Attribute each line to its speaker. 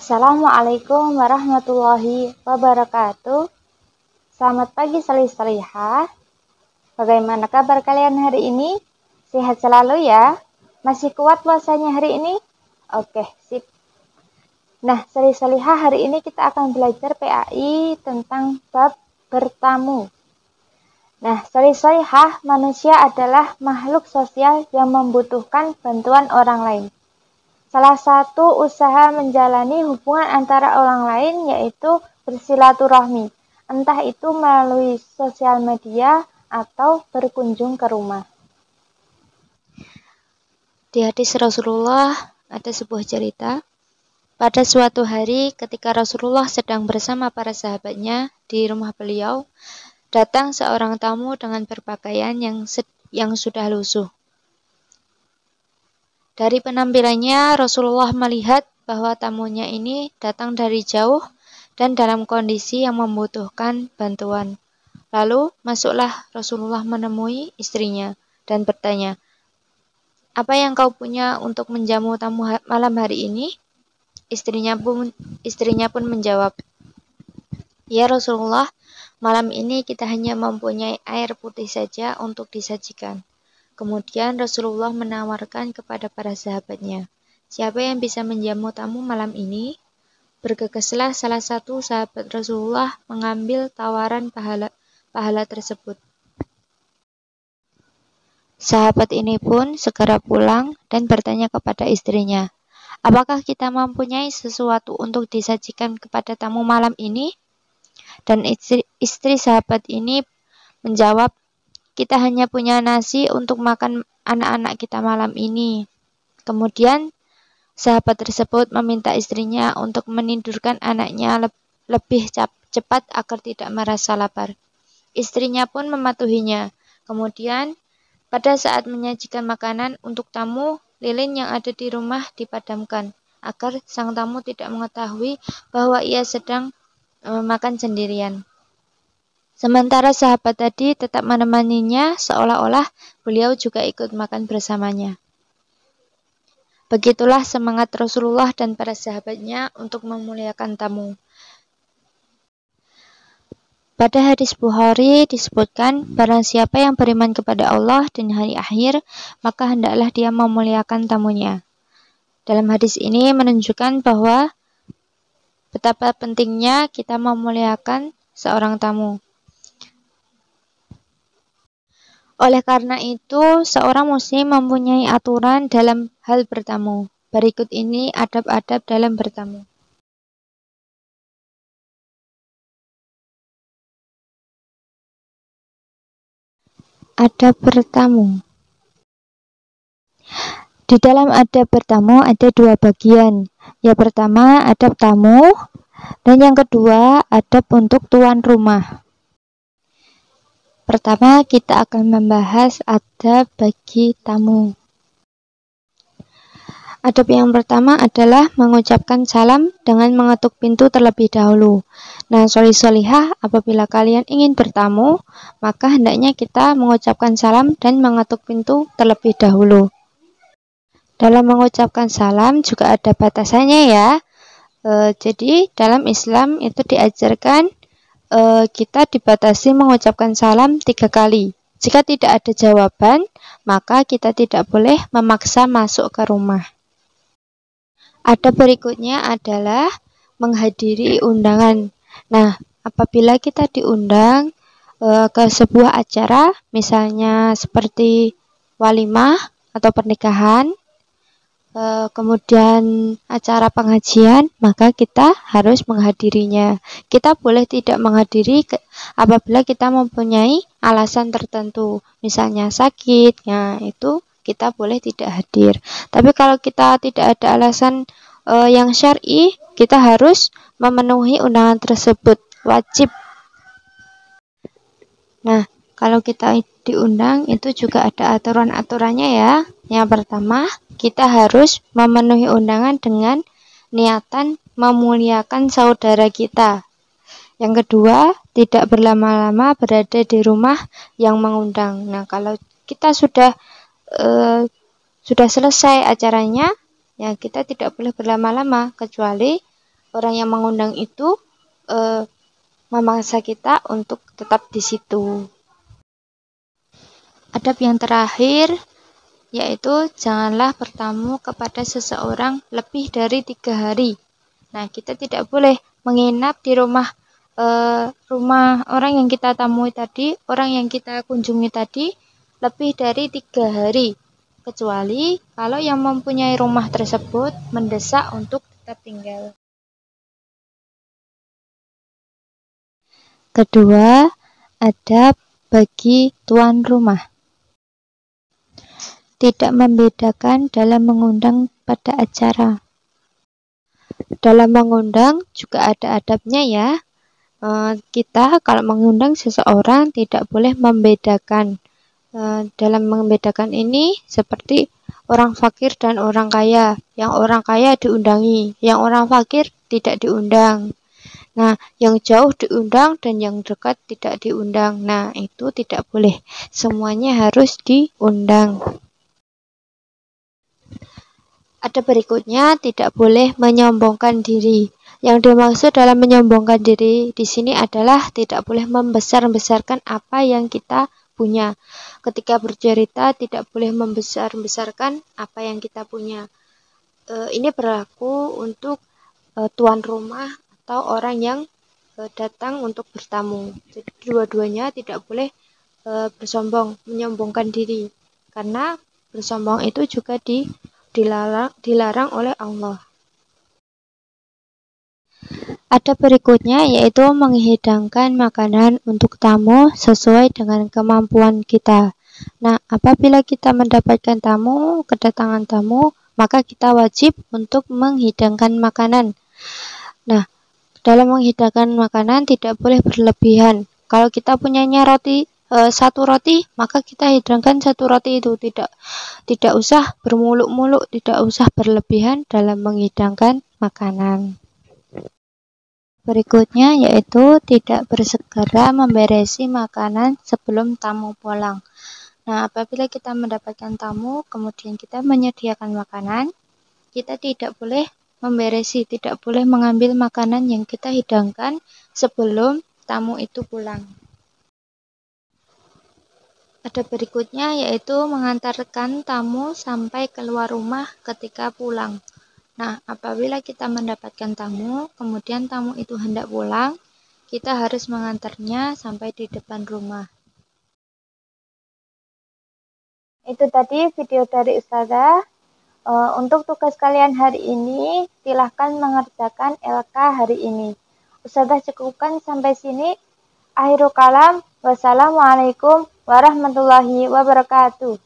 Speaker 1: Assalamualaikum warahmatullahi wabarakatuh. Selamat pagi salih-salihah. Bagaimana kabar kalian hari ini? Sehat selalu ya? Masih kuat puasanya hari ini? Oke, sip. Nah, salih-salihah, hari ini kita akan belajar PAI tentang bab bertamu. Nah, salih-salihah, manusia adalah makhluk sosial yang membutuhkan bantuan orang lain. Salah satu usaha menjalani hubungan antara orang lain yaitu bersilaturahmi, entah itu melalui sosial media atau berkunjung ke rumah.
Speaker 2: Di hadis Rasulullah ada sebuah cerita. Pada suatu hari ketika Rasulullah sedang bersama para sahabatnya di rumah beliau, datang seorang tamu dengan berpakaian yang sudah lusuh. Dari penampilannya, Rasulullah melihat bahwa tamunya ini datang dari jauh dan dalam kondisi yang membutuhkan bantuan. Lalu masuklah Rasulullah menemui istrinya dan bertanya, "Apa yang kau punya untuk menjamu tamu malam hari ini?" Istrinya pun menjawab, "Ya Rasulullah, malam ini kita hanya mempunyai air putih saja untuk disajikan." Kemudian Rasulullah menawarkan kepada para sahabatnya, "Siapa yang bisa menjamu tamu malam ini?" Bergegaslah salah satu sahabat Rasulullah mengambil tawaran pahala tersebut. Sahabat ini pun segera pulang dan bertanya kepada istrinya, "Apakah kita mempunyai sesuatu untuk disajikan kepada tamu malam ini?" Dan istri sahabat ini menjawab, "Kita hanya punya nasi untuk makan anak-anak kita malam ini." Kemudian sahabat tersebut meminta istrinya untuk menidurkan anaknya lebih cepat agar tidak merasa lapar. Istrinya pun mematuhinya. Kemudian pada saat menyajikan makanan untuk tamu, lilin yang ada di rumah dipadamkan agar sang tamu tidak mengetahui bahwa ia sedang makan sendirian. Sementara sahabat tadi tetap menemaninya seolah-olah beliau juga ikut makan bersamanya. Begitulah semangat Rasulullah dan para sahabatnya untuk memuliakan tamu. Pada hadis Bukhari disebutkan, barang siapa yang beriman kepada Allah dan hari akhir, maka hendaklah dia memuliakan tamunya. Dalam hadis ini menunjukkan bahwa betapa pentingnya kita memuliakan seorang tamu. Oleh karena itu, seorang muslim mempunyai aturan dalam hal bertamu. Berikut ini adab-adab dalam bertamu. Adab bertamu. Di dalam adab bertamu ada dua bagian. Yang pertama, adab tamu, dan yang kedua, adab untuk tuan rumah. Pertama, kita akan membahas adab bagi tamu. Adab yang pertama adalah mengucapkan salam dengan mengetuk pintu terlebih dahulu. Nah, solih-solihah, apabila kalian ingin bertamu, maka hendaknya kita mengucapkan salam dan mengetuk pintu terlebih dahulu. Dalam mengucapkan salam juga ada batasannya ya. Jadi dalam Islam itu diajarkan kita dibatasi mengucapkan salam 3 kali. Jika tidak ada jawaban, maka kita tidak boleh memaksa masuk ke rumah. Adab berikutnya adalah menghadiri undangan. Nah, apabila kita diundang ke sebuah acara, misalnya seperti walimah atau pernikahan, kemudian acara pengajian, maka kita harus menghadirinya. Kita boleh tidak menghadiri apabila kita mempunyai alasan tertentu, misalnya sakit, ya itu kita boleh tidak hadir. Tapi kalau kita tidak ada alasan yang syar'i, kita harus memenuhi undangan tersebut, wajib. Nah, kalau kita diundang itu juga ada aturan-aturannya ya. Yang pertama, kita harus memenuhi undangan dengan niatan memuliakan saudara kita. Yang kedua, tidak berlama-lama berada di rumah yang mengundang. Nah, kalau kita sudah selesai acaranya, ya kita tidak boleh berlama-lama kecuali orang yang mengundang itu memaksa kita untuk tetap di situ. Adab yang terakhir yaitu janganlah bertamu kepada seseorang lebih dari 3 hari. Nah, kita tidak boleh menginap di rumah orang yang kita tamui tadi, orang yang kita kunjungi tadi lebih dari 3 hari. Kecuali kalau yang mempunyai rumah tersebut mendesak untuk tetap tinggal. Kedua, adab bagi tuan rumah. Tidak membedakan dalam mengundang pada acara. Dalam mengundang juga ada adabnya ya. Kita kalau mengundang seseorang tidak boleh membedakan. Dalam membedakan ini seperti orang fakir dan orang kaya. Yang orang kaya diundangi, yang orang fakir tidak diundang. Nah, yang jauh diundang dan yang dekat tidak diundang. Nah, itu tidak boleh. Semuanya harus diundang. Ada berikutnya, tidak boleh menyombongkan diri. Yang dimaksud dalam menyombongkan diri di sini adalah tidak boleh membesar-besarkan apa yang kita punya. Ketika bercerita tidak boleh membesar-besarkan apa yang kita punya. Ini berlaku untuk tuan rumah atau orang yang datang untuk bertamu. Jadi dua-duanya tidak boleh bersombong, menyombongkan diri. Karena bersombong itu juga dilarang oleh Allah. Ada berikutnya yaitu menghidangkan makanan untuk tamu sesuai dengan kemampuan kita. Nah, apabila kita mendapatkan kedatangan tamu, maka kita wajib untuk menghidangkan makanan. Nah, dalam menghidangkan makanan tidak boleh berlebihan. Kalau kita punyanya satu roti, maka kita hidangkan satu roti itu. Tidak usah bermuluk-muluk, tidak usah berlebihan dalam menghidangkan makanan. Berikutnya yaitu tidak bersegera memberesi makanan sebelum tamu pulang. Nah, apabila kita mendapatkan tamu, kemudian kita menyediakan makanan, kita tidak boleh memberesi, tidak boleh mengambil makanan yang kita hidangkan sebelum tamu itu pulang. Ada berikutnya yaitu mengantarkan tamu sampai keluar rumah ketika pulang. Nah, apabila kita mendapatkan tamu, kemudian tamu itu hendak pulang, kita harus mengantarnya sampai di depan rumah.
Speaker 1: Itu tadi video dari Ustazah. Untuk tugas kalian hari ini, silahkan mengerjakan LK hari ini. Ustazah cukupkan sampai sini. Akhirul kalam. Wassalamualaikum warahmatullahi wabarakatuh.